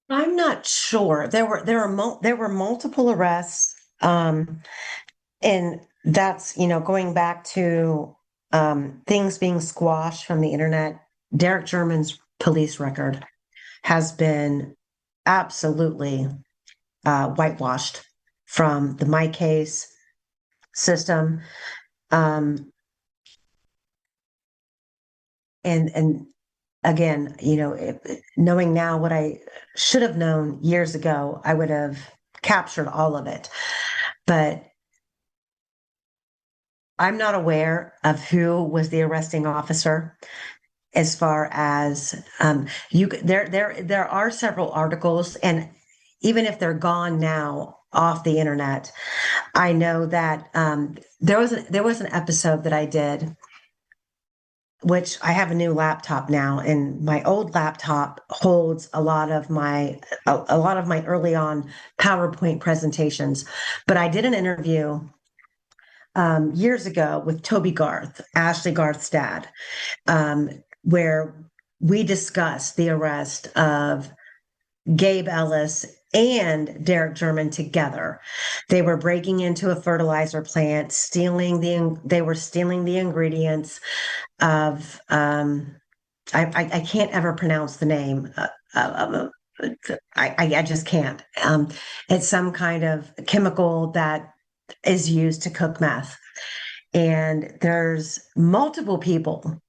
I'm not sure. There were multiple arrests, and that's going back to things being squashed from the internet. Derek German's police record has been absolutely whitewashed from the My Case system, um, and again, knowing now what I should have known years ago, I would have captured all of it. But I'm not aware of who was the arresting officer. As far as there are several articles, and even if they're gone now off the internet, I know that there was an episode that I did, which I have a new laptop now, and my old laptop holds a lot of my early on PowerPoint presentations. But I did an interview years ago with Toby Garth, Ashley Garth's dad, um, where we discussed the arrest of Gabe Ellis and Derek German together. They were breaking into a fertilizer plant, they were stealing the ingredients of I can't ever pronounce the name. I just can't. It's some kind of chemical that is used to cook meth. And there's multiple people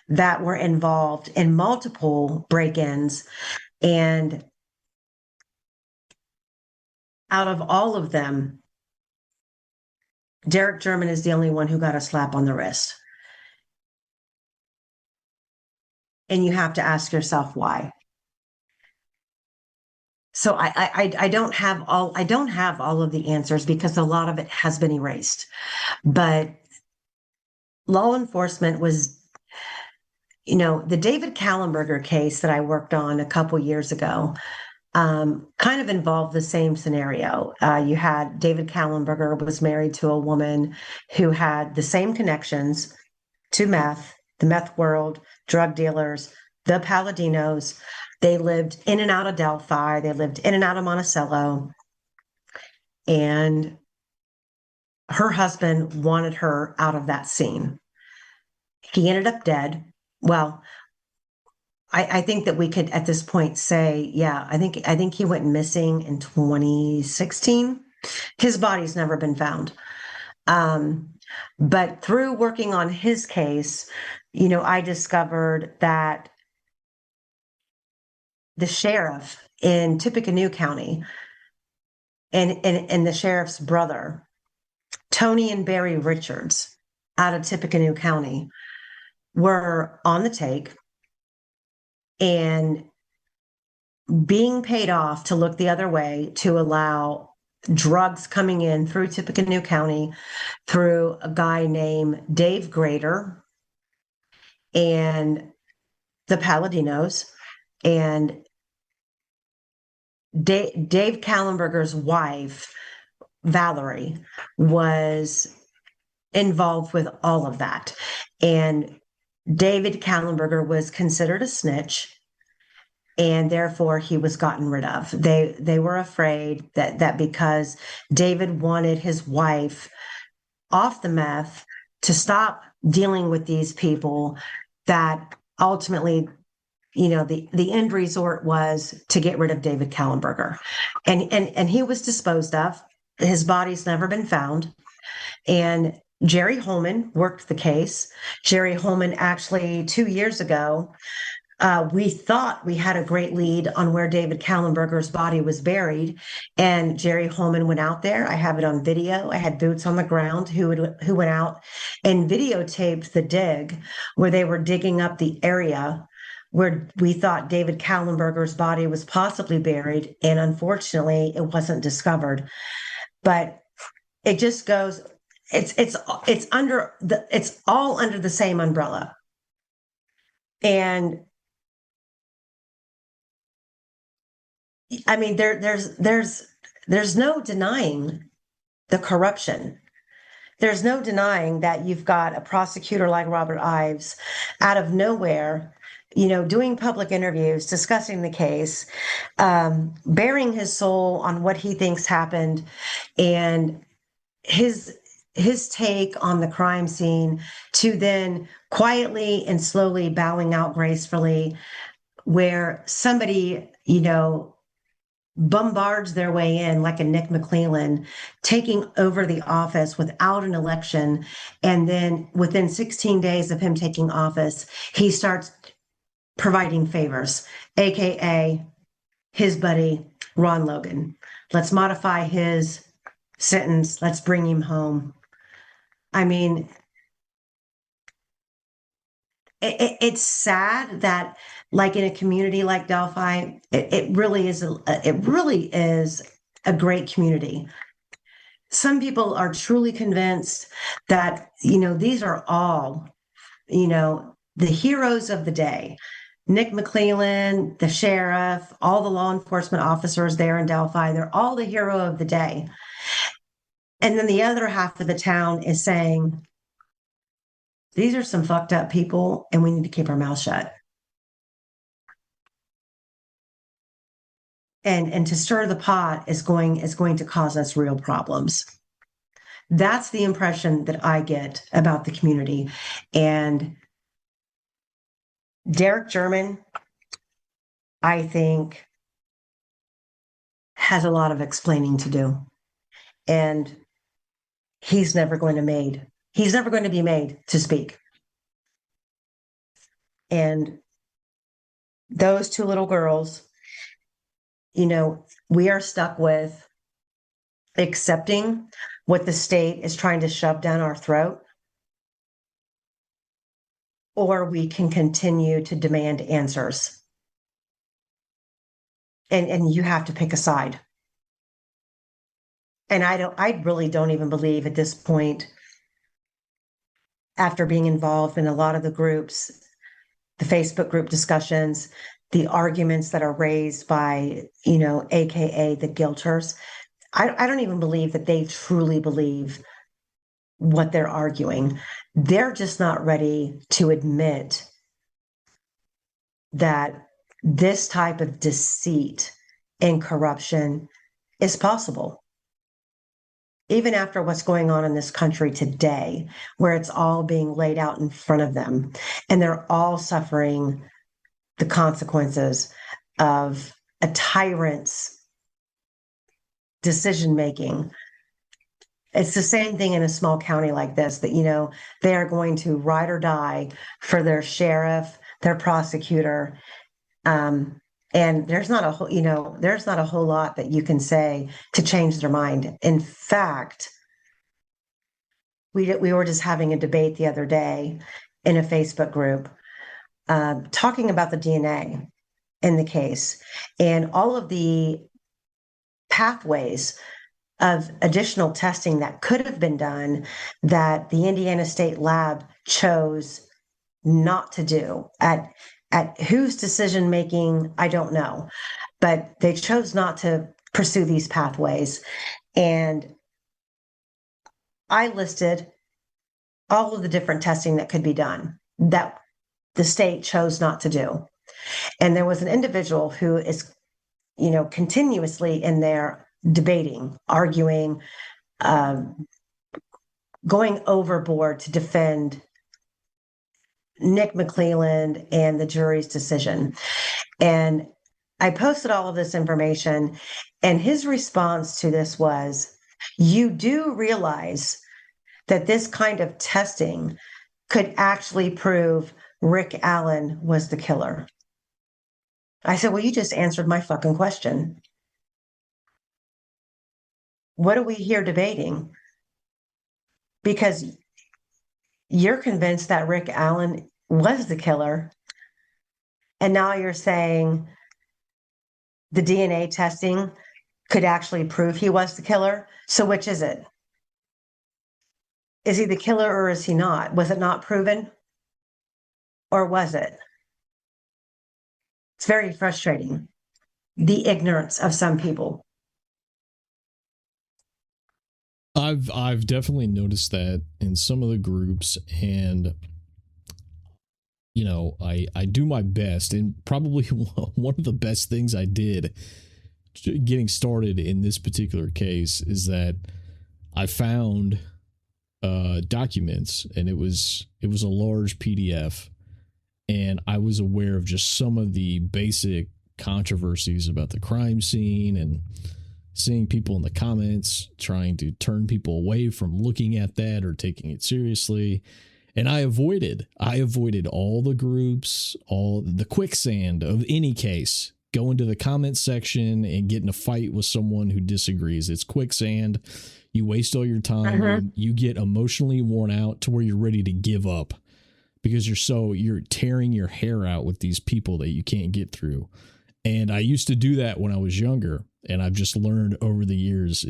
that were involved in multiple break-ins. And out of all of them, Derek German is the only one who got a slap on the wrist. And you have to ask yourself why. So I don't have all of the answers because a lot of it has been erased. But law enforcement was, the David Kallenberger case that I worked on a couple years ago, kind of involved the same scenario. You had David Kallenberger was married to a woman who had the same connections to meth, the meth world, drug dealers, the Paladinos. They lived in and out of Delphi. They lived in and out of Monticello. And her husband wanted her out of that scene. He ended up dead. Well, I think that we could at this point say, yeah, I think he went missing in 2016. His body's never been found. Um, but through working on his case, I discovered that the sheriff in Tippecanoe County and the sheriff's brother, Tony and Barry Richards, out of Tippecanoe County, were on the take and being paid off to look the other way to allow drugs coming in through Tippecanoe County through a guy named Dave Grader and the Paladinos. And Dave Kallenberger's wife, Valerie, was involved with all of that. And David Kallenberger was considered a snitch, and therefore he was gotten rid of. They were afraid that because David wanted his wife off the meth to stop dealing with these people, that ultimately, the end resort was to get rid of David Kallenberger. And he was disposed of. His body's never been found. And Jerry Holman worked the case. Jerry Holman actually 2 years ago, we thought we had a great lead on where David Kallenberger's body was buried, and Jerry Holman went out there. I have it on video. I had boots on the ground who went out and videotaped the dig where they were digging up the area where we thought David Kallenberger's body was possibly buried, and unfortunately, it wasn't discovered. But it just goes. It's all under the same umbrella, and I mean, there's no denying the corruption. There's no denying that you've got a prosecutor like Robert Ives out of nowhere doing public interviews, discussing the case, bearing his soul on what he thinks happened, and his take on the crime scene, to then quietly and slowly bowing out gracefully, where somebody, bombards their way in like a Nick McClellan, taking over the office without an election. And then within 16 days of him taking office, he starts providing favors, AKA his buddy, Ron Logan. Let's modify his sentence. Let's bring him home. I mean, it's sad that, like, in a community like Delphi, it really is a great community. Some people are truly convinced that these are all the heroes of the day. Nick McClellan, the sheriff, all the law enforcement officers there in Delphi, they're all the hero of the day. And then the other half of the town is saying, these are some fucked up people, and we need to keep our mouth shut. And to stir the pot is going to cause us real problems. That's the impression that I get about the community. And Derek German, I think, has a lot of explaining to do. And he's never going to be made to speak. And those two little girls, we are stuck with accepting what the state is trying to shove down our throat, or we can continue to demand answers. And you have to pick a side. And I really don't even believe at this point, after being involved in a lot of the groups, the Facebook group discussions, the arguments that are raised by, AKA the guilters, I don't even believe that they truly believe what they're arguing. They're just not ready to admit that this type of deceit and corruption is possible. Even after what's going on in this country today, where it's all being laid out in front of them, and they're all suffering the consequences of a tyrant's decision-making. It's the same thing in a small county like this, that, they are going to ride or die for their sheriff, their prosecutor. And there's not a whole lot that you can say to change their mind. In fact, we were just having a debate the other day in a Facebook group, talking about the DNA in the case and all of the pathways of additional testing that could have been done that the Indiana State Lab chose not to do. At whose decision making, I don't know, but they chose not to pursue these pathways. And I listed all of the different testing that could be done that the state chose not to do. And there was an individual who is, continuously in there debating, arguing, going overboard to defend Nick McClellan and the jury's decision. And I posted all of this information, and his response to this was, you do realize that this kind of testing could actually prove Rick Allen was the killer. I said, well, you just answered my fucking question. What are we here debating? Because you're convinced that Rick Allen was the killer. And now you're saying the DNA testing could actually prove he was the killer. So which is it? Is he the killer or is he not? Was it not proven? Or was it? It's very frustrating, the ignorance of some people. I've definitely noticed that in some of the groups, and I do my best, and probably one of the best things I did getting started in this particular case is that I found documents, and it was a large PDF, and I was aware of just some of the basic controversies about the crime scene, and seeing people in the comments trying to turn people away from looking at that or taking it seriously. And I avoided all the groups, all the quicksand of any case. Go into the comment section and get in a fight with someone who disagrees. It's quicksand. You waste all your time. You get emotionally worn out to where you're ready to give up because you're tearing your hair out with these people that you can't get through. And I used to do that when I was younger, and I've just learned over the years,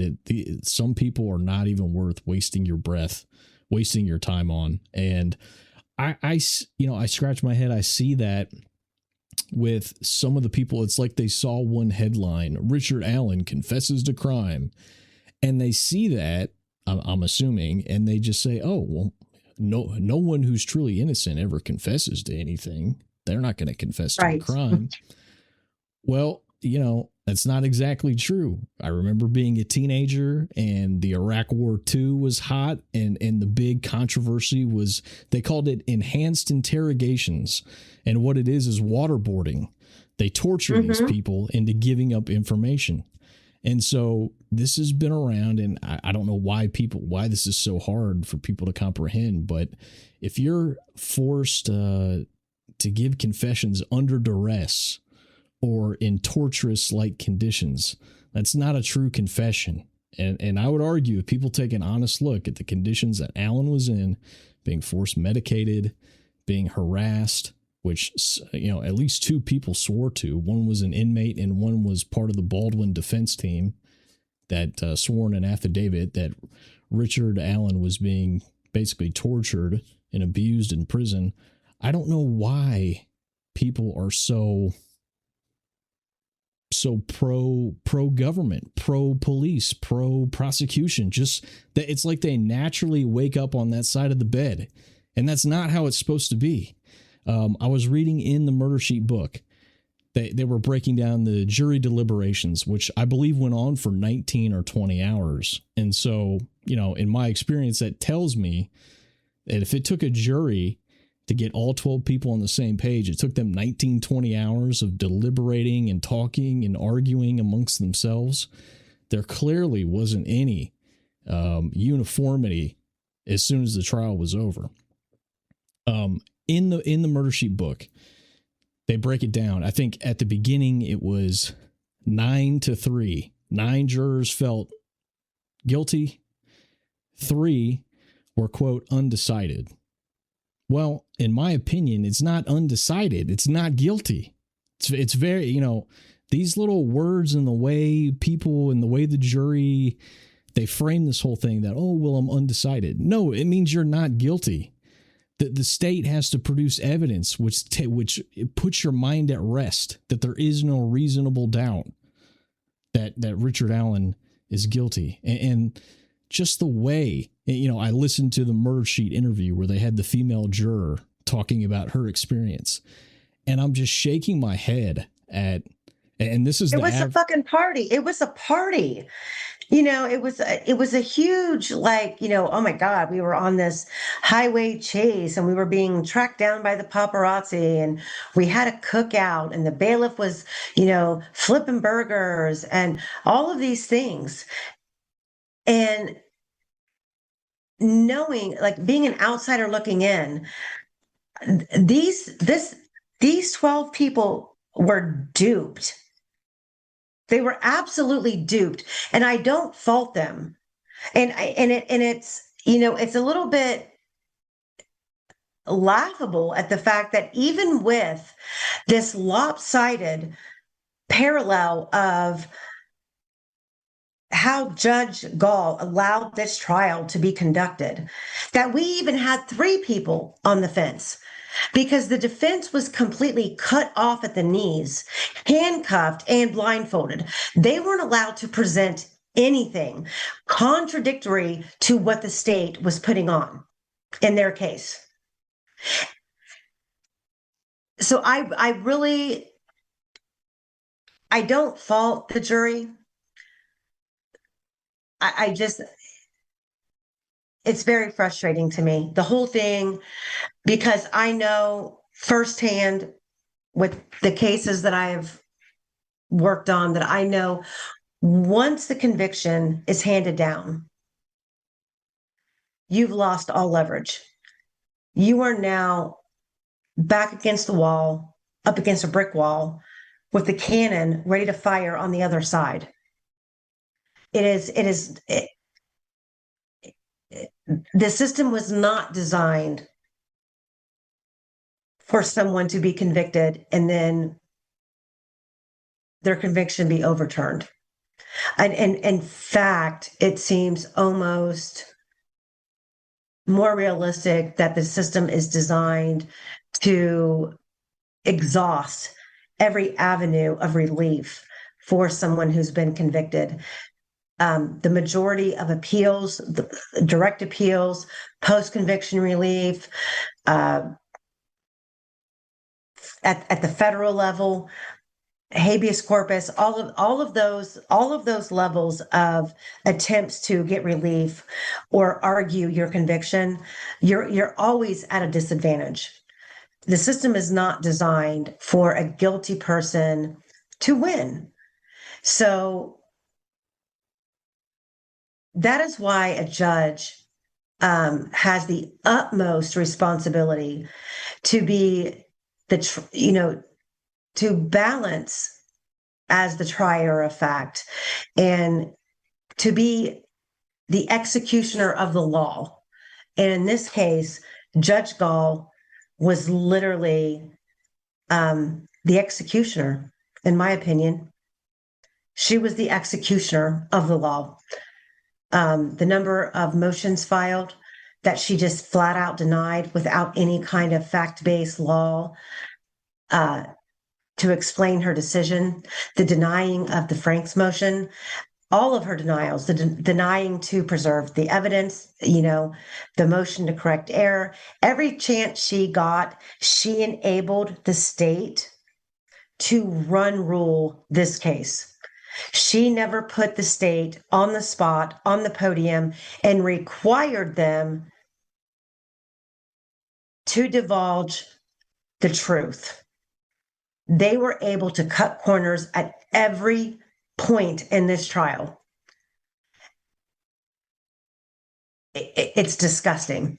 some people are not even worth wasting your breath, wasting your time on. And I scratch my head. I see that with some of the people. It's like they saw one headline, Richard Allen confesses to crime. And they see that, I'm assuming, and they just say, oh, well, no one who's truly innocent ever confesses to anything. They're not going to confess to a crime. Well, that's not exactly true. I remember being a teenager and the Iraq War II was hot, and the big controversy was they called it enhanced interrogations. And what it is waterboarding. They torture these people into giving up information. And so this has been around, and I don't know why this is so hard for people to comprehend. But if you're forced to give confessions under duress or in torturous-like conditions, that's not a true confession. And I would argue if people take an honest look at the conditions that Allen was in, being force medicated, being harassed, which, at least two people swore to. One was an inmate and one was part of the Baldwin defense team that swore in an affidavit that Richard Allen was being basically tortured and abused in prison. I don't know why people are so pro government, pro police, pro prosecution. Just that it's like they naturally wake up on that side of the bed, and that's not how it's supposed to be. I was reading in the Murder Sheet book, they were breaking down the jury deliberations, which I believe went on for 19 or 20 hours. And so, in my experience, that tells me that if it took a jury to get all 12 people on the same page, it took them 19, 20 hours of deliberating and talking and arguing amongst themselves. There clearly wasn't any uniformity as soon as the trial was over. In the Murder Sheet book, they break it down. I think at the beginning it was 9-3. 9 jurors felt guilty. 3 were, quote, undecided. Well, in my opinion, it's not undecided. It's not guilty. It's very, these little words and the way people and the way the jury, they frame this whole thing that, oh, well, I'm undecided. No, it means you're not guilty. The state has to produce evidence which puts your mind at rest that there is no reasonable doubt that Richard Allen is guilty. And just the way, I listened to the Murder Sheet interview where they had the female juror talking about her experience, and I'm just shaking my head at, and this is it was a fucking party. It was a party. It was a huge, oh my God, we were on this highway chase and we were being tracked down by the paparazzi, and we had a cookout, and the bailiff was, flipping burgers and all of these things. And knowing, being an outsider looking in, these 12 people were duped. They were absolutely duped, and I don't fault them. It's it's a little bit laughable at the fact that even with this lopsided parallel of how Judge Gall allowed this trial to be conducted, that we even had 3 people on the fence. Because the defense was completely cut off at the knees, handcuffed, and blindfolded. They weren't allowed to present anything contradictory to what the state was putting on in their case. So I really, I don't fault the jury. I just, it's very frustrating to me, the whole thing, because I know firsthand with the cases that I've worked on that I know once the conviction is handed down, you've lost all leverage. You are now back against the wall, up against a brick wall with the cannon ready to fire on the other side. The system was not designed for someone to be convicted and then their conviction be overturned. And in fact, it seems almost more realistic that the system is designed to exhaust every avenue of relief for someone who's been convicted. The majority of appeals, the direct appeals, post-conviction relief, at the federal level, habeas corpus, all of those levels of attempts to get relief or argue your conviction, you're always at a disadvantage. The system is not designed for a guilty person to win. So that is why a judge has the utmost responsibility to be to balance as the trier of fact and to be the executioner of the law. And in this case, Judge Gall was literally the executioner, in my opinion. She was the executioner of the law. The number of motions filed that she just flat out denied without any kind of fact-based law to explain her decision, the denying of the Franks motion, all of her denials, the denying to preserve the evidence, the motion to correct error, every chance she got, she enabled the state to rule this case. She never put the state on the spot, on the podium, and required them to divulge the truth. They were able to cut corners at every point in this trial. It's disgusting.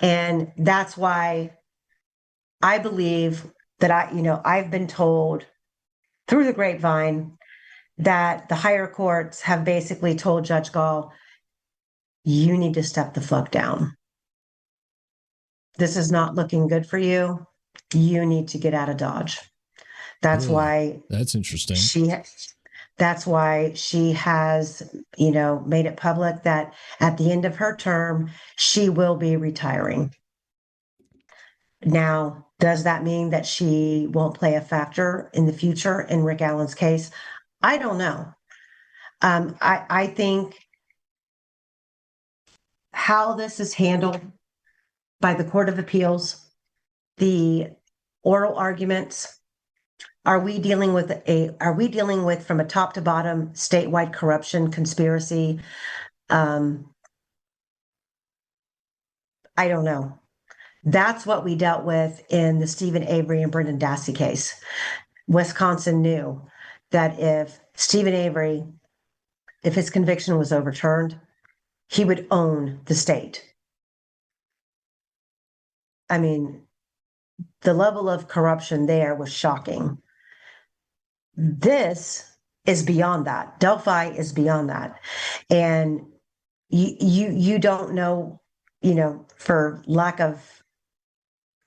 And that's why I believe that I've been told through the grapevine that the higher courts have basically told Judge Gall, you need to step the fuck down. This is not looking good for you. You need to get out of Dodge. That's Really? why That's interesting. That's why she has, made it public that at the end of her term, she will be retiring. Now, does that mean that she won't play a factor in the future in Rick Allen's case? I don't know. I think how this is handled by the Court of Appeals, the oral arguments, are we dealing with from a top to bottom statewide corruption conspiracy? I don't know. That's what we dealt with in the Stephen Avery and Brendan Dassey case. Wisconsin knew that if Stephen Avery, if his conviction was overturned, he would own the state. I mean, the level of corruption there was shocking. This is beyond that. Delphi is beyond that. And you don't know, for lack of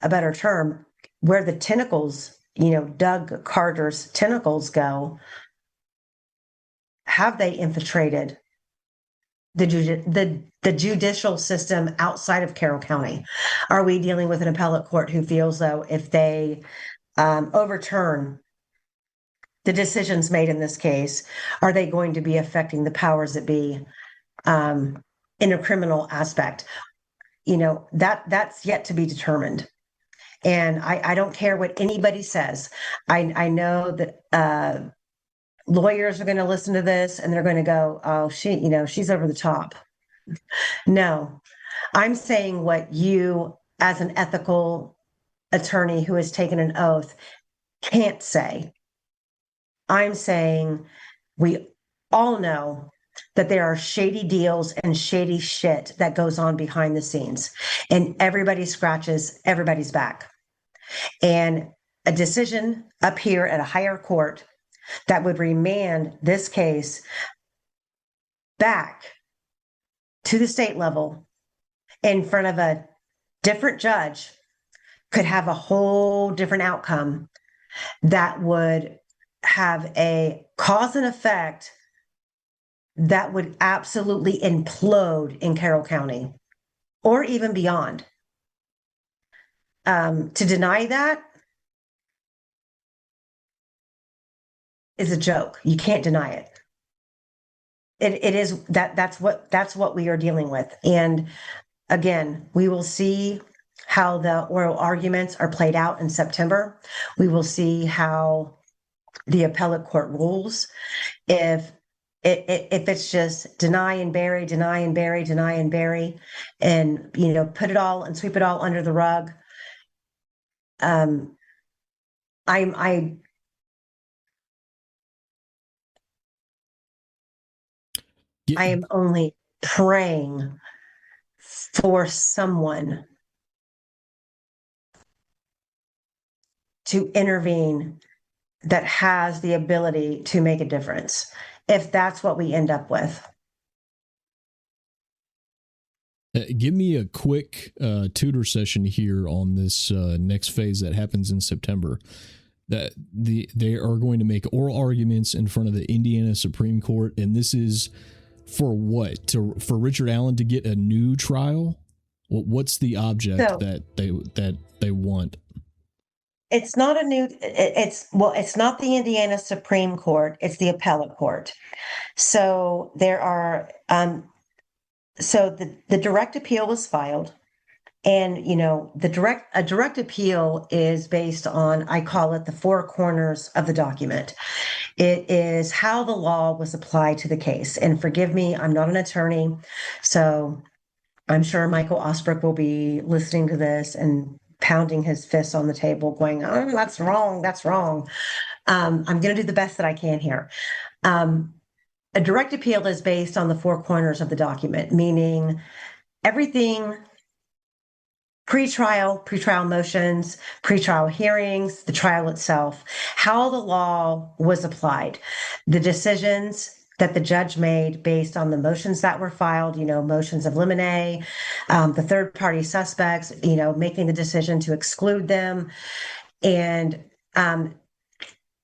a better term, where the tentacles, Doug Carter's tentacles go. Have they infiltrated the judicial system outside of Carroll County? Are we dealing with an appellate court who feels though if they overturn the decisions made in this case, are they going to be affecting the powers that be in a criminal aspect? That's yet to be determined. And I don't care what anybody says. I know that lawyers are going to listen to this and they're going to go, oh, she's over the top. No, I'm saying what you, as an ethical attorney who has taken an oath, can't say. I'm saying we all know that there are shady deals and shady shit that goes on behind the scenes, and everybody scratches everybody's back. And a decision up here at a higher court that would remand this case back to the state level in front of a different judge could have a whole different outcome that would have a cause and effect that would absolutely implode in Carroll County or even beyond. To deny that is a joke. You can't deny it. It is that's what we are dealing with. And again, we will see how the oral arguments are played out in September. We will see how the appellate court rules. If it's just deny and bury, deny and bury, deny and bury, and put it all and sweep it all under the rug. I am only praying for someone to intervene that has the ability to make a difference, if that's what we end up with. Give me a quick tutor session here on this next phase that happens in September. That they are going to make oral arguments in front of the Indiana Supreme Court, and this is for what? For Richard Allen to get a new trial? What's the object that they want? It's not a new. It's not the Indiana Supreme Court. It's the appellate court. So there are. So the direct appeal was filed, and a direct appeal is based on, I call it the four corners of the document. It is how the law was applied to the case. And forgive me, I'm not an attorney, so I'm sure Michael Osbrook will be listening to this and pounding his fists on the table, going, "Oh, that's wrong. That's wrong." I'm going to do the best that I can here. A direct appeal is based on the four corners of the document, meaning everything pretrial motions, pretrial hearings, the trial itself, how the law was applied, the decisions that the judge made based on the motions that were filed, motions of limine, the third party suspects, making the decision to exclude them, and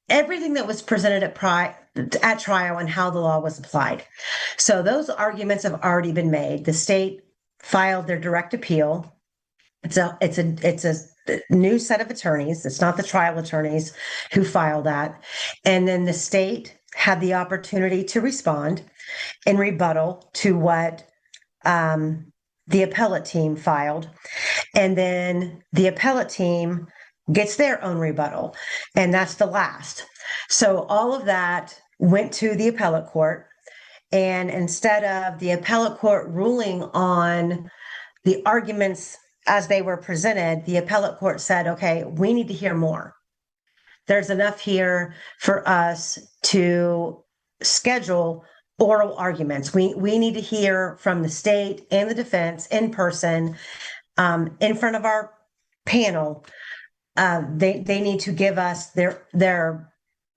everything that was presented at trial and how the law was applied. So those arguments have already been made. The state filed their direct appeal. It's a new set of attorneys. It's not the trial attorneys who filed that. And then the state had the opportunity to respond in rebuttal to what the appellate team filed. And then the appellate team gets their own rebuttal. And that's the last. So all of that went to the appellate court. And instead of the appellate court ruling on the arguments as they were presented, the appellate court said, okay, we need to hear more. There's enough here for us to schedule oral arguments. We need to hear from the state and the defense in person, in front of our panel. They need to give us their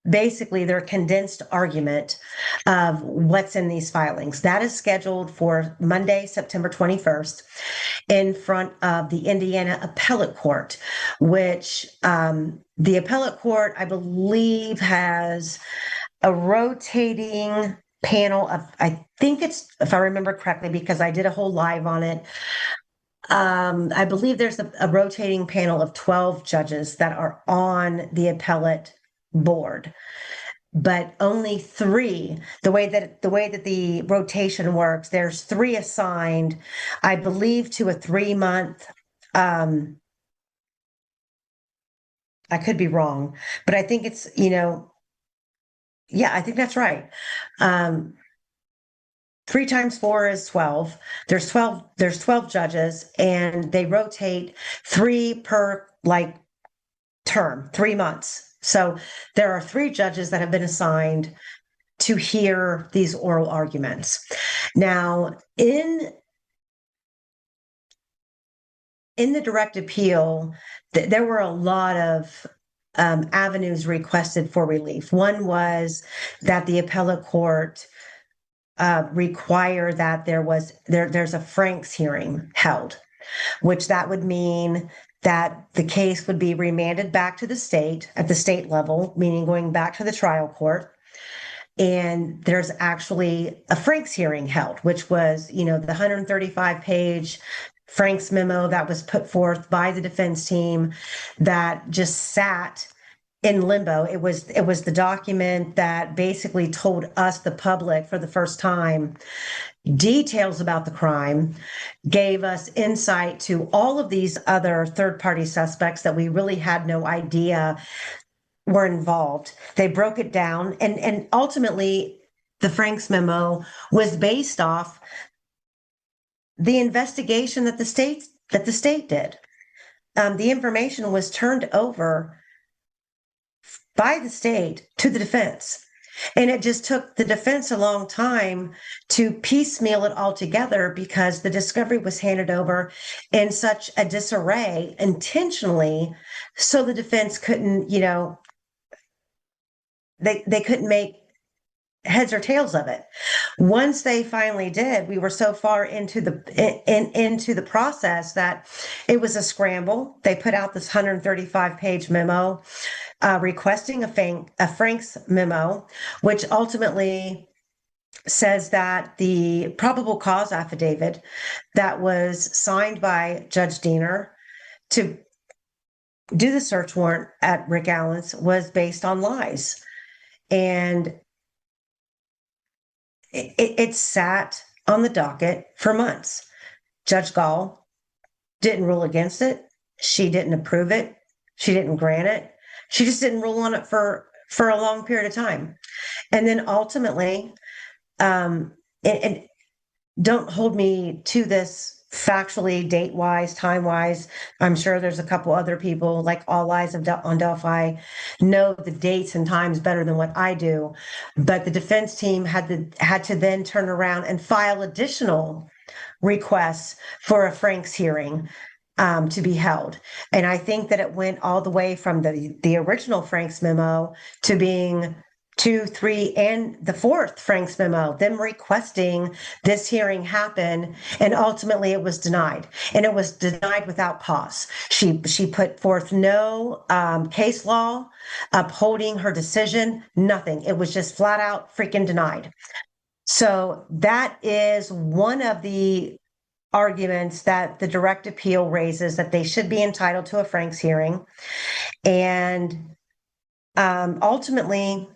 basically their condensed argument of what's in these filings. That is scheduled for Monday, September 21st, in front of the Indiana Appellate Court, which the appellate court, I believe, has a rotating panel of, I think it's, if I remember correctly, because I did a whole live on it, I believe there's a rotating panel of 12 judges that are on the appellate board, but only 3. The way that the rotation works, there's 3 assigned, I believe, to a 3-month I could be wrong, but I think it's, yeah, I think that's right. Um, 3 times 4 is 12. There's 12 judges, and they rotate three per like term, 3 months. So there are 3 judges that have been assigned to hear these oral arguments. Now, in the direct appeal, there were a lot of avenues requested for relief. One was that the appellate court require that there's a Franks hearing held, which that would mean that the case would be remanded back to the state at the state level, meaning going back to the trial court. And there's actually a Franks hearing held, which was, the 135-page Franks memo that was put forth by the defense team that just sat in limbo. It was the document that basically told us, the public, for the first time, details about the crime, gave us insight to all of these other third-party suspects that we really had no idea were involved. They broke it down, and ultimately the Franks memo was based off the investigation that the state did. The information was turned over by the state to the defense, and it just took the defense a long time to piecemeal it all together, because the discovery was handed over in such a disarray intentionally, so the defense couldn't, they couldn't make heads or tails of it. Once they finally did, we were so far into the process that it was a scramble. They put out this 135-page memo requesting a Franks memo, which ultimately says that the probable cause affidavit that was signed by Judge Diener to do the search warrant at Rick Allen's was based on lies. And it sat on the docket for months. Judge Gall didn't rule against it. She didn't approve it. She didn't grant it. She just didn't rule on it for a long period of time. And then ultimately, and don't hold me to this factually, date-wise, time-wise. I'm sure there's a couple other people, like All Eyes on Delphi, know the dates and times better than what I do. But the defense team had to then turn around and file additional requests for a Franks hearing to be held. And I think that it went all the way from the original Franks memo to being 2, 3, and the 4th Franks memo, them requesting this hearing happen, and ultimately it was denied. And it was denied without pause. She put forth no case law upholding her decision, nothing. It was just flat out freaking denied. So that is one of the arguments that the direct appeal raises, that they should be entitled to a Franks hearing. And ultimately,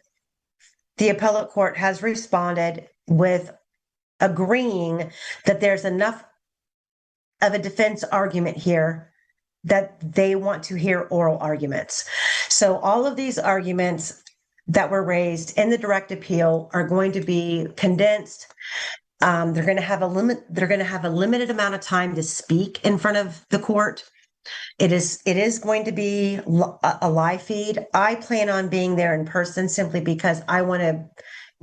the appellate court has responded with agreeing that there's enough of a defense argument here that they want to hear oral arguments. So all of these arguments that were raised in the direct appeal are going to be condensed. They're going to have a limit. They're going to have a limited amount of time to speak in front of the court. It is going to be a live feed. I plan on being there in person simply because I want to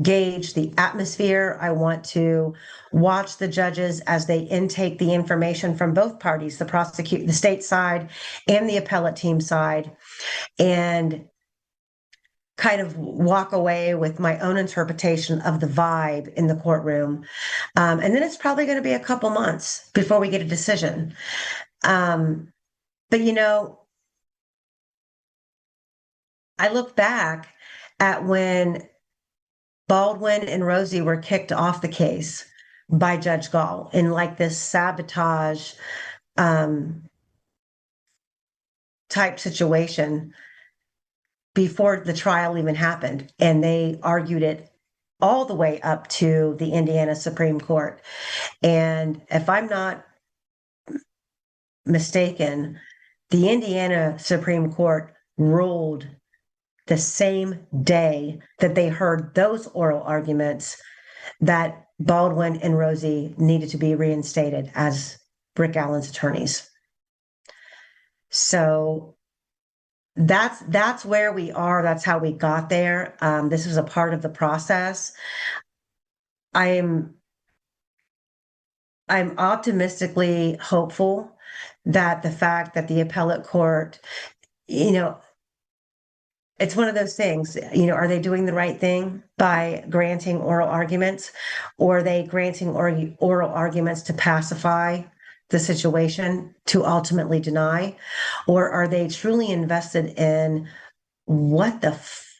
gauge the atmosphere. I want to watch the judges as they intake the information from both parties, the state side and the appellate team side, and kind of walk away with my own interpretation of the vibe in the courtroom. And then it's probably going to be a couple months before we get a decision. But, I look back at when Baldwin and Rosie were kicked off the case by Judge Gall in like this sabotage type situation before the trial even happened. And they argued it all the way up to the Indiana Supreme Court. And if I'm not mistaken, the Indiana Supreme Court ruled the same day that they heard those oral arguments that Baldwin and Rosie needed to be reinstated as Rick Allen's attorneys. So that's where we are. That's how we got there. This was a part of the process. I'm optimistically hopeful that the fact that the appellate court, it's one of those things, are they doing the right thing by granting oral arguments, or are they granting oral arguments to pacify the situation, to ultimately deny, or are they truly invested in what the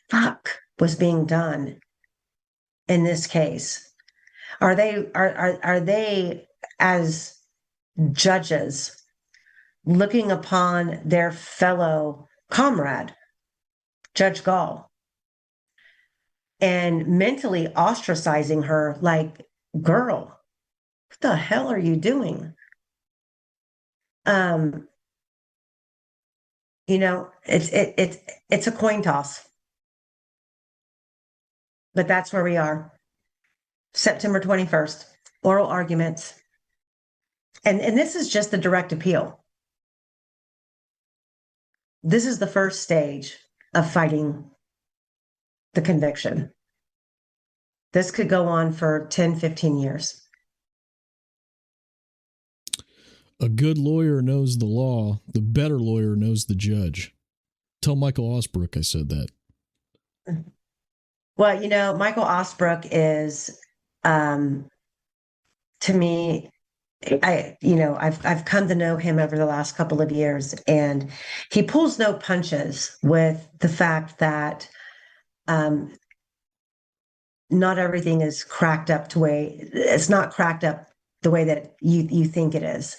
fuck was being done in this case? Are they as judges looking upon their fellow comrade, Judge Gall, and mentally ostracizing her like, girl, what the hell are you doing? It's a coin toss. But that's where we are. September 21st, oral arguments. And this is just the direct appeal. This is the first stage of fighting the conviction. This could go on for 10, 15 years. A good lawyer knows the law. The better lawyer knows the judge. Tell Michael Osbrook I said that. Well, Michael Osbrook is, to me, I've come to know him over the last couple of years, and he pulls no punches with the fact that not everything is cracked up it's not cracked up the way that you think it is.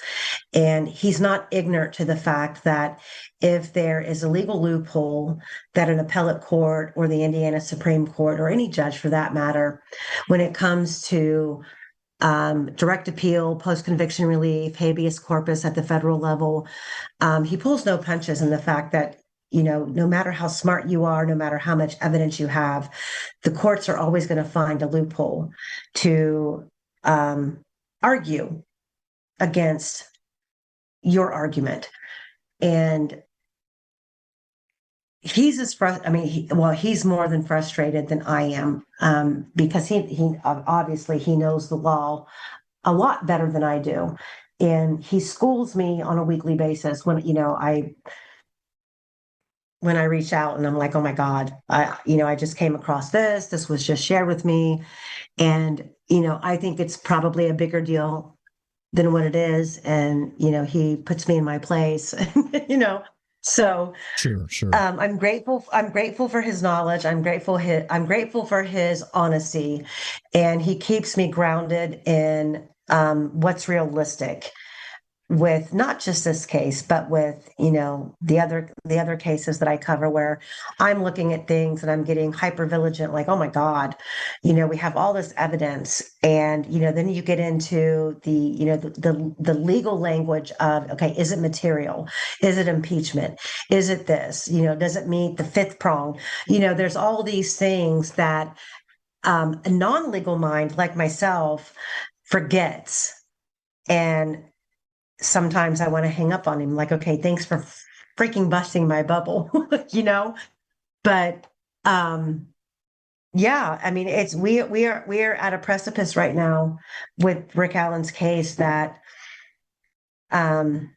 And he's not ignorant to the fact that if there is a legal loophole that an appellate court or the Indiana Supreme Court, or any judge for that matter, when it comes to direct appeal, post-conviction relief, habeas corpus at the federal level, he pulls no punches in the fact that, no matter how smart you are, no matter how much evidence you have, the courts are always going to find a loophole to argue against your argument. And he's he's more than frustrated than I am, because he obviously he knows the law a lot better than I do, and he schools me on a weekly basis when I reach out and I'm like, oh my God, I just came across this. This was just shared with me, and I think it's probably a bigger deal than what it is, and he puts me in my place, So sure. I'm grateful. I'm grateful for his knowledge. I'm grateful for his honesty, and he keeps me grounded in what's realistic, with not just this case, but with the other cases that I cover, where I'm looking at things and I'm getting hyper vigilant, like, oh my God, we have all this evidence, and then you get into the legal language of, okay, is it material? Is it impeachment? Is it this? Does it meet the fifth prong? There's all these things that a non-legal mind like myself forgets, and sometimes I want to hang up on him, like, okay, thanks for freaking busting my bubble, But yeah, I mean, we are at a precipice right now with Rick Allen's case that I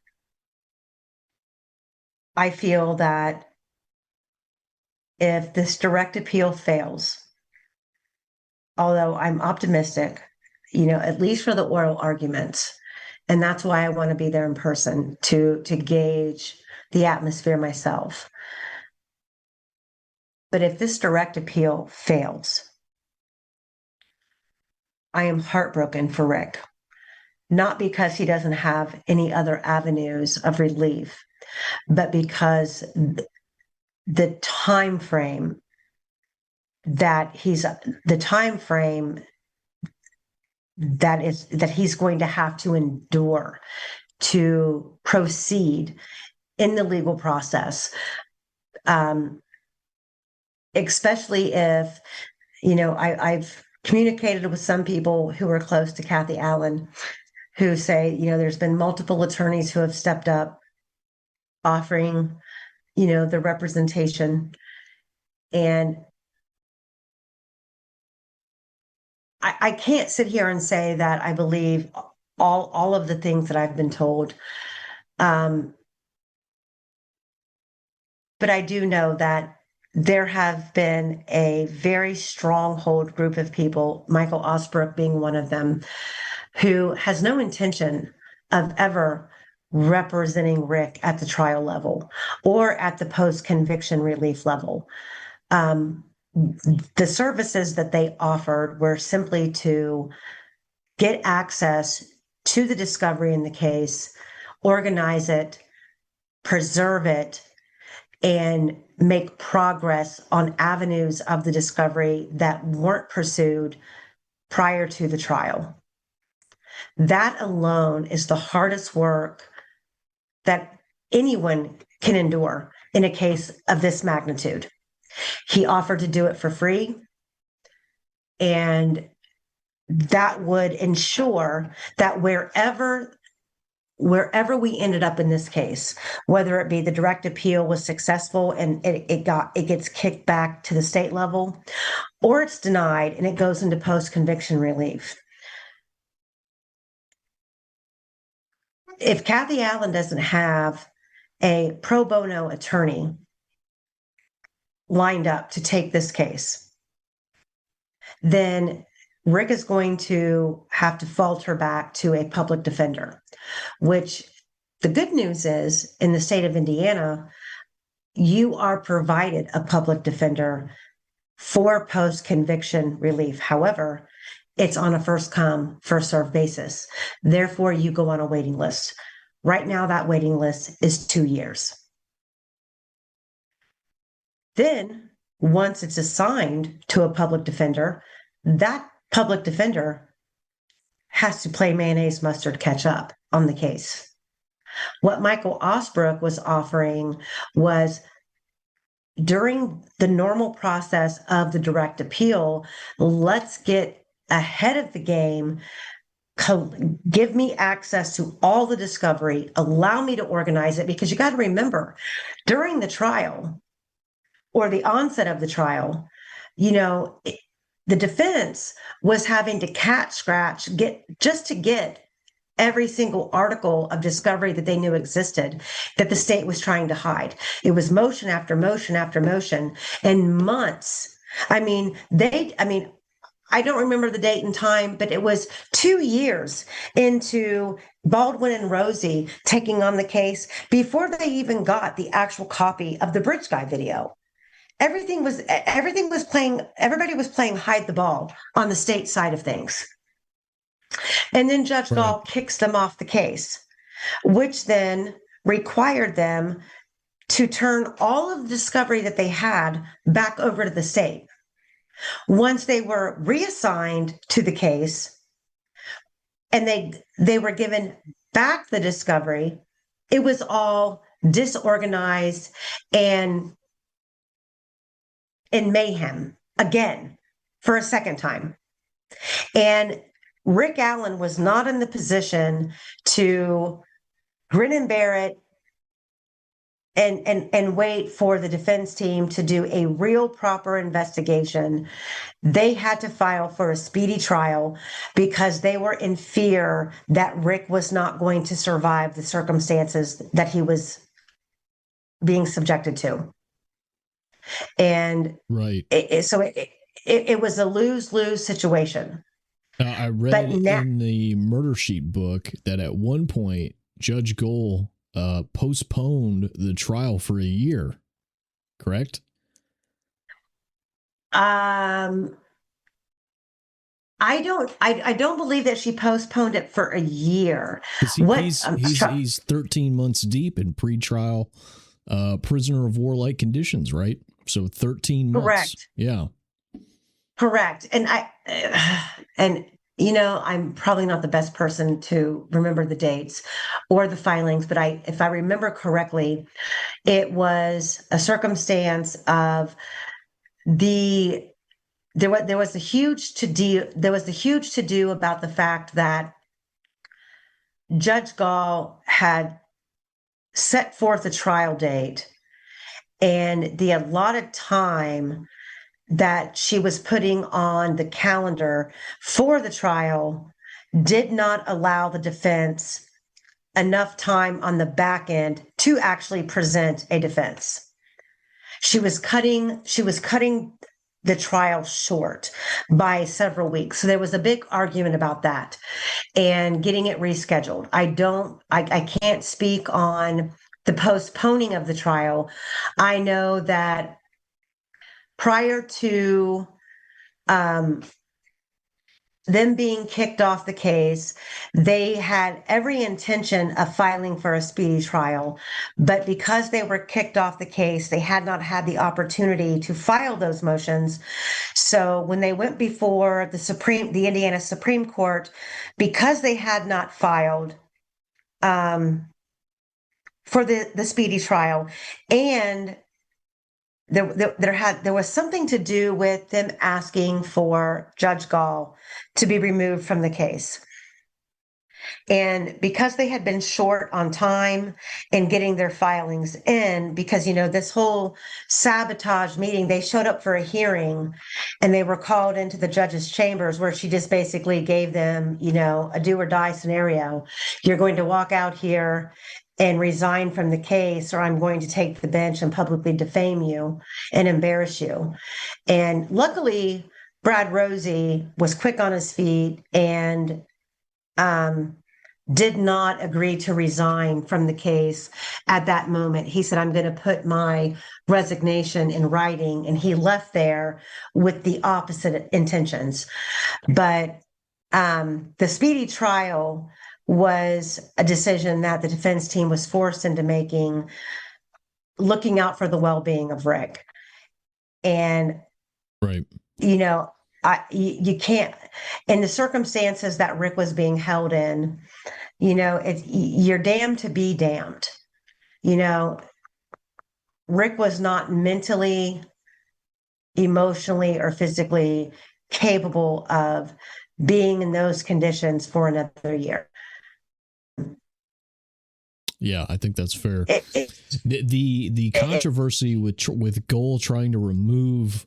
feel that if this direct appeal fails, although I'm optimistic, at least for the oral arguments. And that's why I want to be there in person to gauge the atmosphere myself. But if this direct appeal fails, I am heartbroken for Rick, not because he doesn't have any other avenues of relief, but because the time frame that he's going to have to endure to proceed in the legal process. Especially if, I've communicated with some people who are close to Kathy Allen who say, there's been multiple attorneys who have stepped up offering, the representation. And I can't sit here and say that I believe all of the things that I've been told. But I do know that there have been a very stronghold group of people, Michael Osbrook being one of them, who has no intention of ever representing Rick at the trial level or at the post-conviction relief level. The services that they offered were simply to get access to the discovery in the case, organize it, preserve it, and make progress on avenues of the discovery that weren't pursued prior to the trial. That alone is the hardest work that anyone can endure in a case of this magnitude. He offered to do it for free, and that would ensure that wherever we ended up in this case, whether it be the direct appeal was successful and it gets kicked back to the state level, or it's denied and it goes into post-conviction relief. If Kathy Allen doesn't have a pro bono attorney lined up to take this case, then Rick is going to have to falter back to a public defender, which the good news is in the state of Indiana, you are provided a public defender for post-conviction relief. However, it's on a first come, first served basis. Therefore, you go on a waiting list. Right now, that waiting list is 2 years. Then, once it's assigned to a public defender, that public defender has to play mayonnaise, mustard, catch up on the case. What Michael Osbrook was offering was during the normal process of the direct appeal, let's get ahead of the game, give me access to all the discovery, allow me to organize it, because you got to remember, during the trial or the onset of the trial, the defense was having to cat scratch to get every single article of discovery that they knew existed that the state was trying to hide. It was motion after motion after motion and months. I don't remember the date and time, but it was 2 years into Baldwin and Rosie taking on the case before they even got the actual copy of the Bridge Guy video. Everybody was playing hide the ball on the state side of things. And then Judge Gall kicks them off the case, which then required them to turn all of the discovery that they had back over to the state. Once they were reassigned to the case and they were given back the discovery, it was all disorganized and in mayhem again for a second time. And Rick Allen was not in the position to grin and bear it and wait for the defense team to do a real proper investigation. They had to file for a speedy trial because they were in fear that Rick was not going to survive the circumstances that he was being subjected to. And it was a lose-lose situation. I read in the Murder Sheet book that at one point Judge Gohl postponed the trial for a year. Correct? I don't believe that she postponed it for a year. He's 13 months deep in pretrial prisoner of war like conditions, right? So 13 months. Correct. Yeah. Correct. And I'm probably not the best person to remember the dates or the filings, but if I remember correctly, it was a circumstance of the there was a huge to do about the fact that Judge Gall had set forth a trial date, and the allotted time that she was putting on the calendar for the trial did not allow the defense enough time on the back end to actually present a defense. She was cutting the trial short by several weeks. So there was a big argument about that and getting it rescheduled. I can't speak on the postponing of the trial. I know that prior to them being kicked off the case, they had every intention of filing for a speedy trial. But because they were kicked off the case, they had not had the opportunity to file those motions. So when they went before the Indiana Supreme Court, because they had not filed for the speedy trial, and there was something to do with them asking for Judge Gall to be removed from the case. And because they had been short on time in getting their filings in, because, this whole sabotage meeting, they showed up for a hearing and they were called into the judge's chambers where she just basically gave them, a do or die scenario. You're going to walk out here and resign from the case, or I'm going to take the bench and publicly defame you and embarrass you. And luckily, Brad Rosie was quick on his feet and did not agree to resign from the case at that moment. He said, I'm going to put my resignation in writing. And he left there with the opposite intentions. But the speedy trial was a decision that the defense team was forced into making, looking out for the well-being of Rick. And, right. You can't, in the circumstances that Rick was being held in, you're damned to be damned. Rick was not mentally, emotionally, or physically capable of being in those conditions for another year. Yeah, I think that's fair. The controversy with Goal trying to remove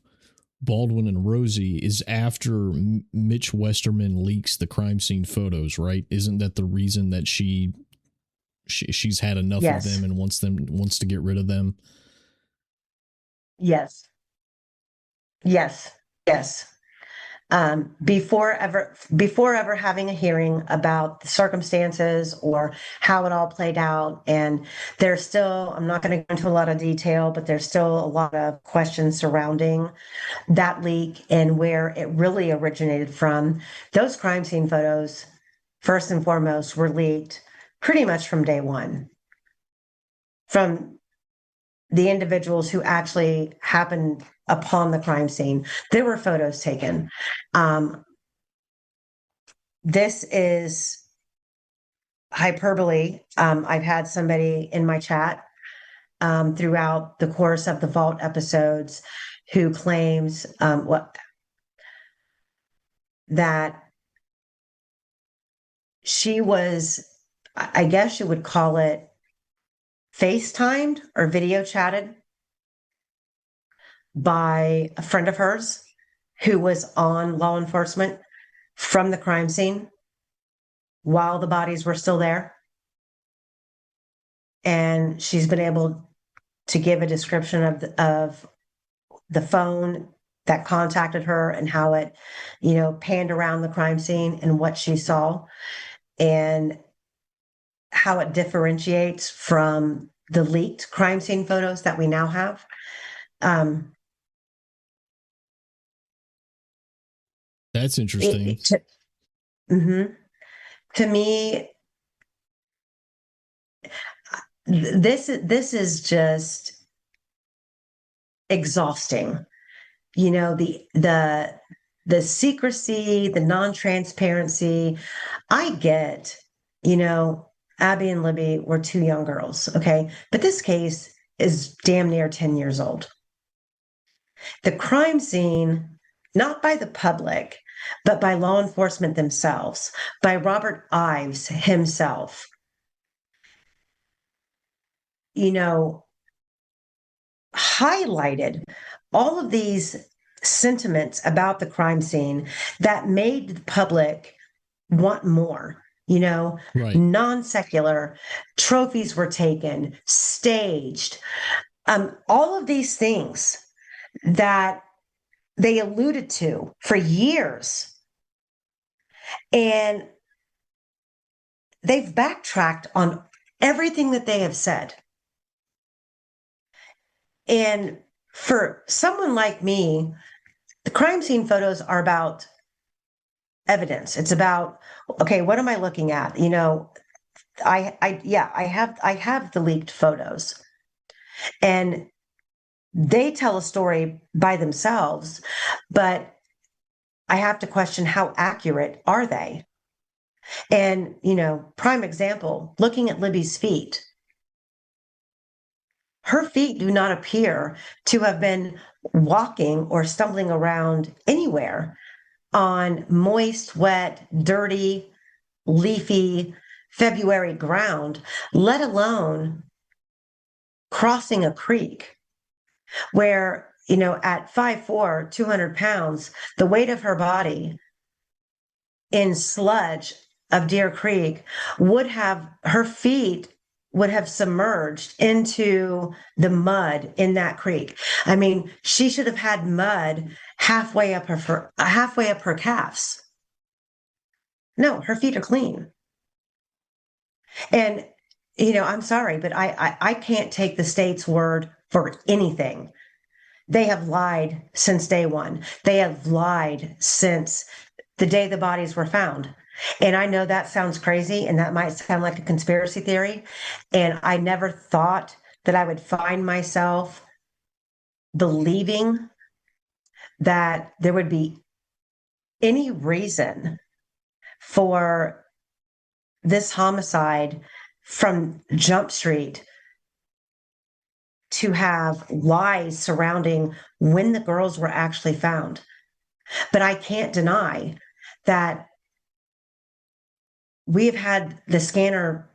Baldwin and Rosie is after Mitch Westerman leaks the crime scene photos, right? Isn't that the reason that she's had enough of them and wants to get rid of them? Yes. Before ever having a hearing about the circumstances or how it all played out. And there's still, I'm not going to go into a lot of detail, but there's still a lot of questions surrounding that leak and where it really originated from. Those crime scene photos, first and foremost, were leaked pretty much from day one, from the individuals who actually happened upon the crime scene. There were photos taken. This is hyperbole. I've had somebody in my chat throughout the course of the Vault episodes who claims that she was, I guess you would call it, FaceTimed or video chatted by a friend of hers who was on law enforcement from the crime scene while the bodies were still there. And she's been able to give a description of the phone that contacted her and how it, panned around the crime scene and what she saw and how it differentiates from the leaked crime scene photos that we now have. That's interesting. To me, this is just exhausting. The the secrecy, the non-transparency. I get, Abby and Libby were two young girls, okay? But this case is damn near 10 years old. The crime scene, not by the public, but by law enforcement themselves, by Robert Ives himself, highlighted all of these sentiments about the crime scene that made the public want more. Right. Non-secular trophies were taken, staged, all of these things that they alluded to for years. And they've backtracked on everything that they have said. And for someone like me, the crime scene photos are about evidence. It's about, okay, what am I looking at? I have the leaked photos, and they tell a story by themselves, but I have to question how accurate are they? And, prime example, looking at Libby's feet. Her feet do not appear to have been walking or stumbling around anywhere on moist, wet, dirty, leafy February ground, let alone crossing a creek where, at 5'4", 200 pounds, the weight of her body in sludge of Deer Creek her feet would have submerged into the mud in that creek. I mean, she should have had mud halfway up her calves. No, her feet are clean. And, I'm sorry, but I can't take the state's word for anything. They have lied since day one. They have lied since the day the bodies were found. And I know that sounds crazy, and that might sound like a conspiracy theory. And I never thought that I would find myself believing that there would be any reason for this homicide from Jump Street to have lies surrounding when the girls were actually found. But I can't deny that we have had the scanner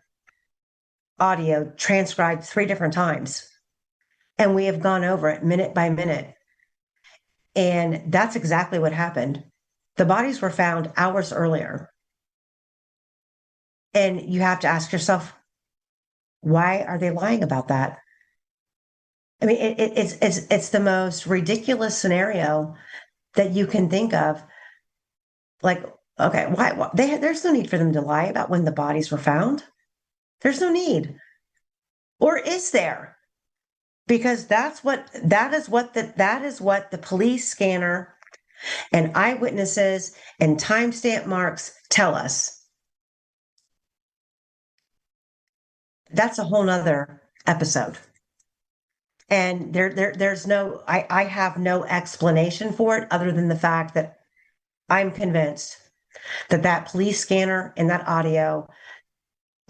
audio transcribed 3 different times, and we have gone over it minute by minute. And that's exactly what happened. The bodies were found hours earlier. And you have to ask yourself, why are they lying about that? I mean, it's the most ridiculous scenario that you can think of. Like, okay, why there's no need for them to lie about when the bodies were found. There's no need. Or is there? Because that is what the police scanner and eyewitnesses and timestamp marks tell us. That's a whole nother episode. And I have no explanation for it other than the fact that I'm convinced that police scanner and that audio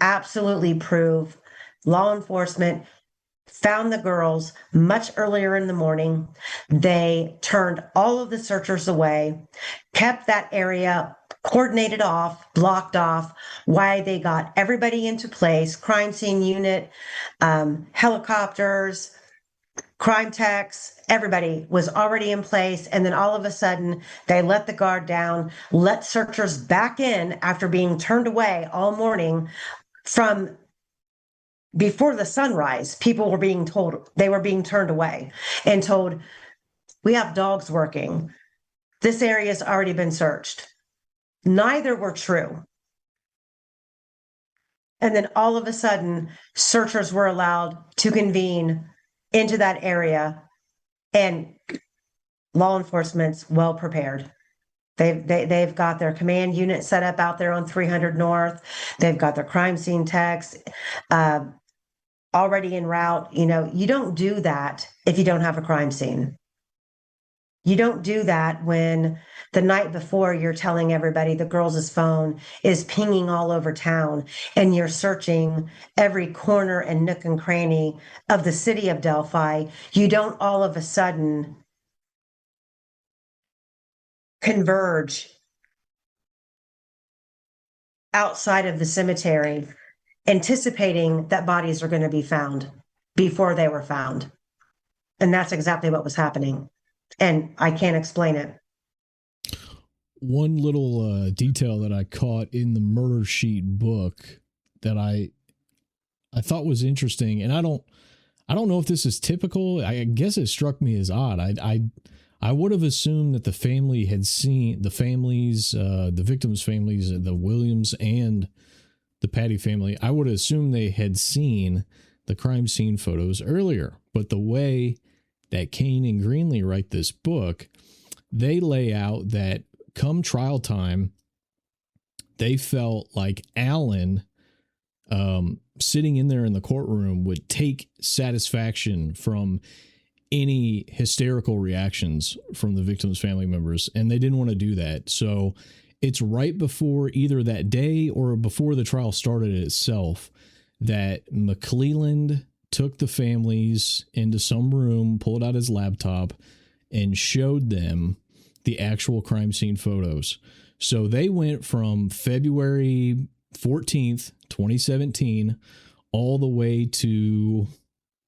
absolutely prove law enforcement found the girls much earlier in the morning. They turned all of the searchers away, kept that area coordinated off, blocked off, why they got everybody into place, crime scene unit, helicopters, crime techs, everybody was already in place. And then all of a sudden they let the guard down, let searchers back in after being turned away all morning. From before the sunrise, people were being told, they were being turned away and told, we have dogs working. This area has already been searched. Neither were true. And then all of a sudden, searchers were allowed to convene into that area, and law enforcement's well prepared. They've got their command unit set up out there on 300 North. They've got their crime scene techs already en route. You don't do that if you don't have a crime scene. You don't do that when the night before you're telling everybody the girl's phone is pinging all over town and you're searching every corner and nook and cranny of the city of Delphi. You don't all of a sudden converge outside of the cemetery, anticipating that bodies are going to be found before they were found. And that's exactly what was happening. And I can't explain it. One little detail that I caught in the murder sheet book that I thought was interesting, and I don't know if this is typical. I guess it struck me as odd. I would have assumed that the family had seen the victims' families, the Williams and the Patty family. I would have assumed they had seen the crime scene photos earlier, but the way that Kane and Greenlee write this book, they lay out that come trial time, they felt like Alan, sitting in there in the courtroom, would take satisfaction from any hysterical reactions from the victims' family members, and they didn't want to do that. So it's right before either that day or before the trial started itself that McClelland took the families into some room, pulled out his laptop, and showed them the actual crime scene photos. So they went from February 14th, 2017, all the way to,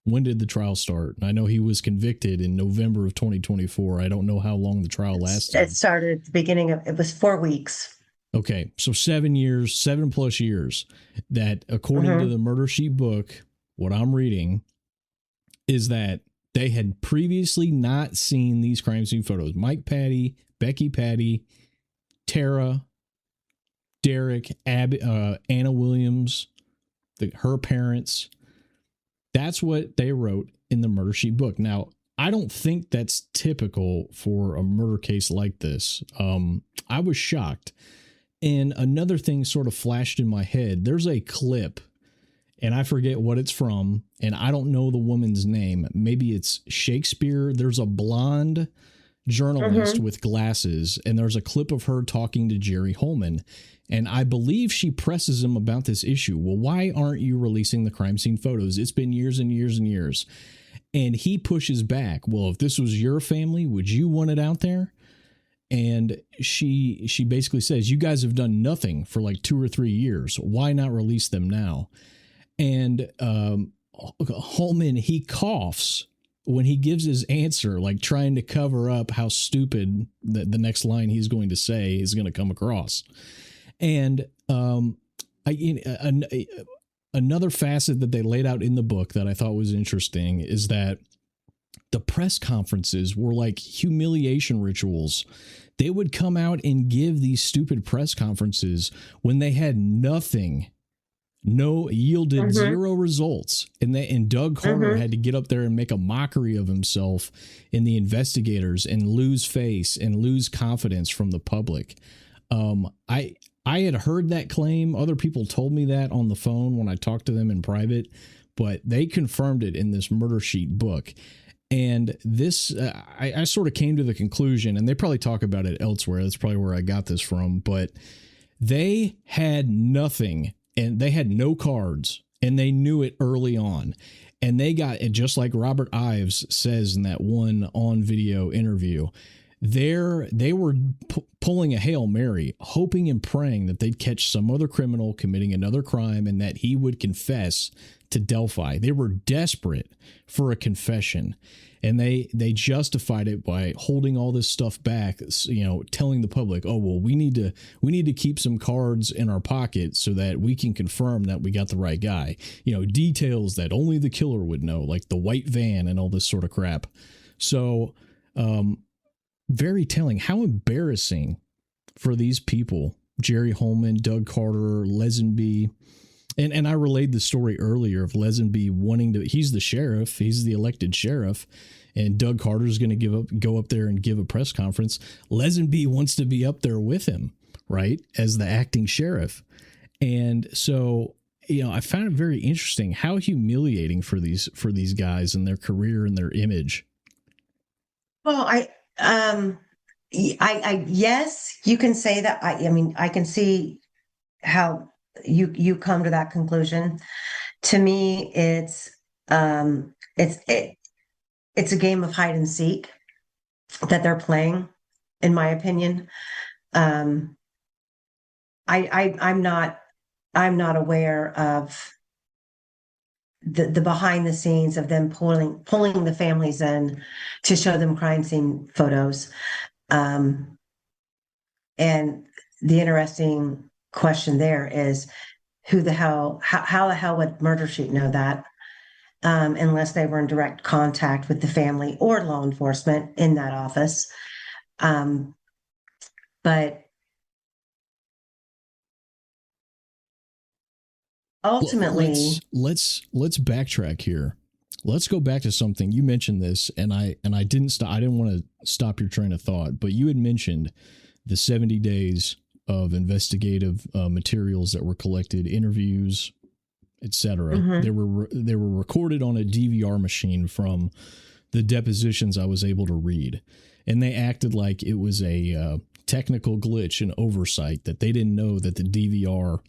when did the trial start? I know he was convicted in November of 2024. I don't know how long the trial lasted. It started at the beginning of, it was 4 weeks. Okay, so 7+ years, that according to the murder sheet book, what I'm reading is that they had previously not seen these crime scene photos. Mike Patty, Becky Patty, Tara, Derek, Anna Williams, her parents. That's what they wrote in the murder sheet book. Now, I don't think that's typical for a murder case like this. I was shocked. And another thing sort of flashed in my head. There's a clip, and I forget what it's from, and I don't know the woman's name. Maybe it's Shakespeare. There's a blonde journalist with glasses, and there's a clip of her talking to Jerry Holman. And I believe she presses him about this issue. Well, why aren't you releasing the crime scene photos? It's been years and years and years. And he pushes back. Well, if this was your family, would you want it out there? And she basically says, you guys have done nothing for like 2 or 3 years. Why not release them now? And Holman, he coughs when he gives his answer, like trying to cover up how stupid the next line he's going to say is going to come across. And another facet that they laid out in the book that I thought was interesting is that the press conferences were like humiliation rituals. They would come out and give these stupid press conferences when they had nothing, yielded zero results. And Doug Carter had to get up there and make a mockery of himself and the investigators and lose face and lose confidence from the public. I had heard that claim. Other people told me that on the phone when I talked to them in private, but they confirmed it in this murder sheet book. And this, I sort of came to the conclusion, and they probably talk about it elsewhere. That's probably where I got this from, but they had nothing and they had no cards, and they knew it early on. And they got it, just like Robert Ives says in that one on video interview. They were pulling a Hail Mary, hoping and praying that they'd catch some other criminal committing another crime and that he would confess to Delphi. They were desperate for a confession, and they justified it by holding all this stuff back, telling the public, oh, well, we need to keep some cards in our pocket so that we can confirm that we got the right guy. Details that only the killer would know, like the white van and all this sort of crap. So, very telling. How embarrassing for these people, Jerry Holman, Doug Carter, Lesenby. And I relayed the story earlier of Lesenby wanting to, he's the sheriff, he's the elected sheriff, and Doug Carter's going to go up there and give a press conference. Lesenby wants to be up there with him, right, as the acting sheriff. And so, I found it very interesting how humiliating for these guys and their career and their image. Well, Um, yes, you can say that. I mean, I can see how you come to that conclusion. To me, it's a game of hide and seek that they're playing, in my opinion. Um, I'm not aware of the behind the scenes of them pulling the families in to show them crime scene photos. Um, and the interesting question there is how the hell would Murder Sheet know that? Unless they were in direct contact with the family or law enforcement in that office. Um, but ultimately, Let's backtrack here. Let's go back to something you mentioned this, and I didn't stop. I didn't want to stop your train of thought, but you had mentioned the 70 days of investigative materials that were collected, interviews, etc. mhm, They were recorded on a DVR machine from the depositions I was able to read, and they acted like it was a technical glitch and oversight that they didn't know that the DVR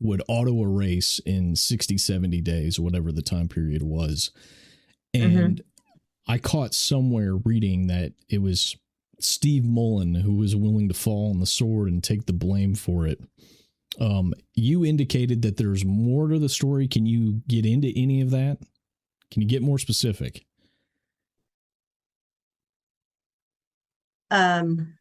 would auto erase in 60, 70 days, or whatever the time period was. And mhm. I caught somewhere reading that it was Steve Mullen who was willing to fall on the sword and take the blame for it. You indicated that there's more to the story. Can you get into any of that? Can you get more specific? Um,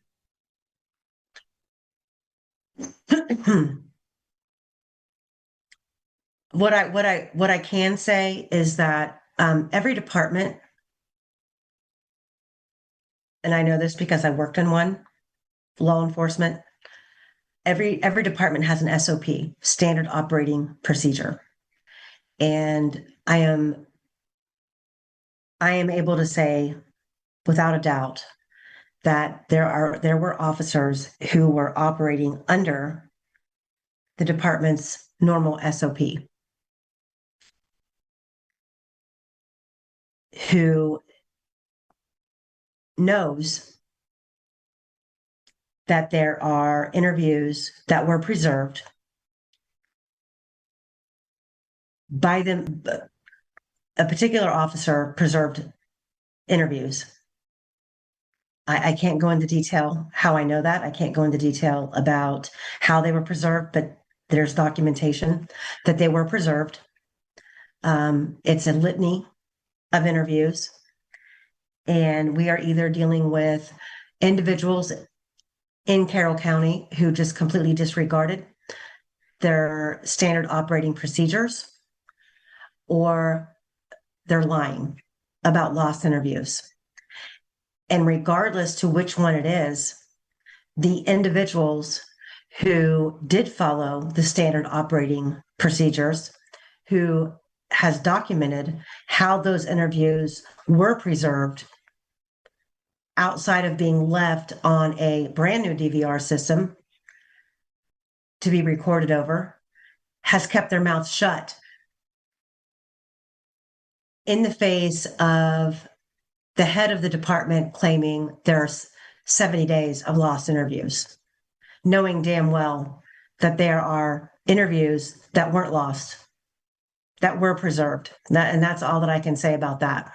what I can say is that every department, and I know this because I worked in one, law enforcement, every department has an SOP, standard operating procedure. And I am able to say without a doubt that there were officers who were operating under the department's normal SOP, who knows that there are interviews that were preserved by them. A particular officer preserved interviews. I can't go into detail how I know that. I can't go into detail about how they were preserved, but there's documentation that they were preserved. It's a litany of interviews, and we are either dealing with individuals in Carroll County who just completely disregarded their standard operating procedures, or they're lying about lost interviews. And regardless to which one it is, the individuals who did follow the standard operating procedures, who has documented how those interviews were preserved outside of being left on a brand new DVR system to be recorded over, has kept their mouths shut in the face of the head of the department claiming there's 70 days of lost interviews, knowing damn well that there are interviews that weren't lost, that were preserved. And that's all that I can say about that.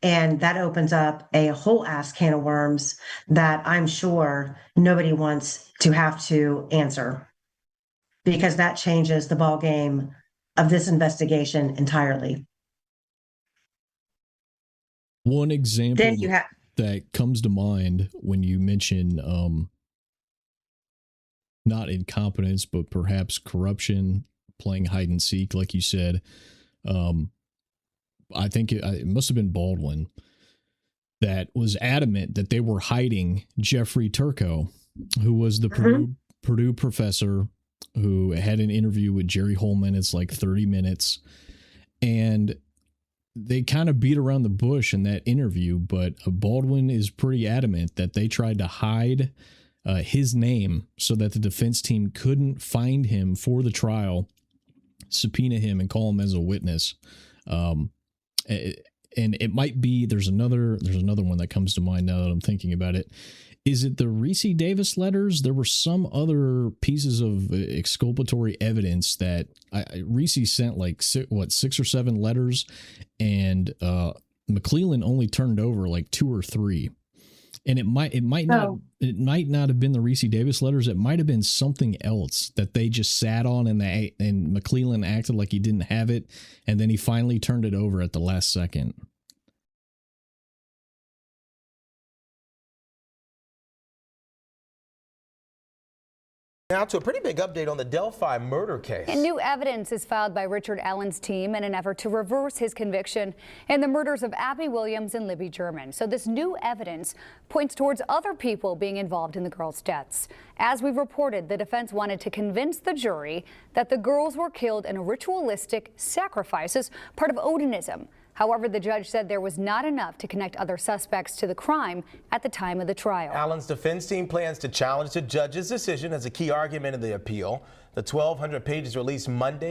And that opens up a whole ass can of worms that I'm sure nobody wants to have to answer, because that changes the ball game of this investigation entirely. One Then you example have that comes to mind when you mention not incompetence, but perhaps corruption, playing hide and seek, like you said. Um, I think it must have been Baldwin that was adamant that they were hiding Jeffrey Turco, who was the Purdue professor who had an interview with Jerry Holman. It's like 30 minutes. And they kind of beat around the bush in that interview, but Baldwin is pretty adamant that they tried to hide his name so that the defense team couldn't find him for the trial, subpoena him, and call him as a witness. and it might be there's another one that comes to mind now that I'm thinking about it. Is it the Reese Davis letters? There were some other pieces of exculpatory evidence that Reese sent like 6 or 7 letters, and McClellan only turned over like 2 or 3. And it might not have been the Reese Davis letters. It might have been something else that they just sat on, and McClellan acted like he didn't have it, and then he finally turned it over at the last second. Now to a pretty big update on the Delphi murder case. And new evidence is filed by Richard Allen's team in an effort to reverse his conviction in the murders of Abby Williams and Libby German. So this new evidence points towards other people being involved in the girls' deaths. As we've reported, the defense wanted to convince the jury that the girls were killed in a ritualistic sacrifices, part of Odinism. However, the judge said there was not enough to connect other suspects to the crime at the time of the trial. Allen's defense team plans to challenge the judge's decision as a key argument in the appeal. The 1,200 pages released Monday.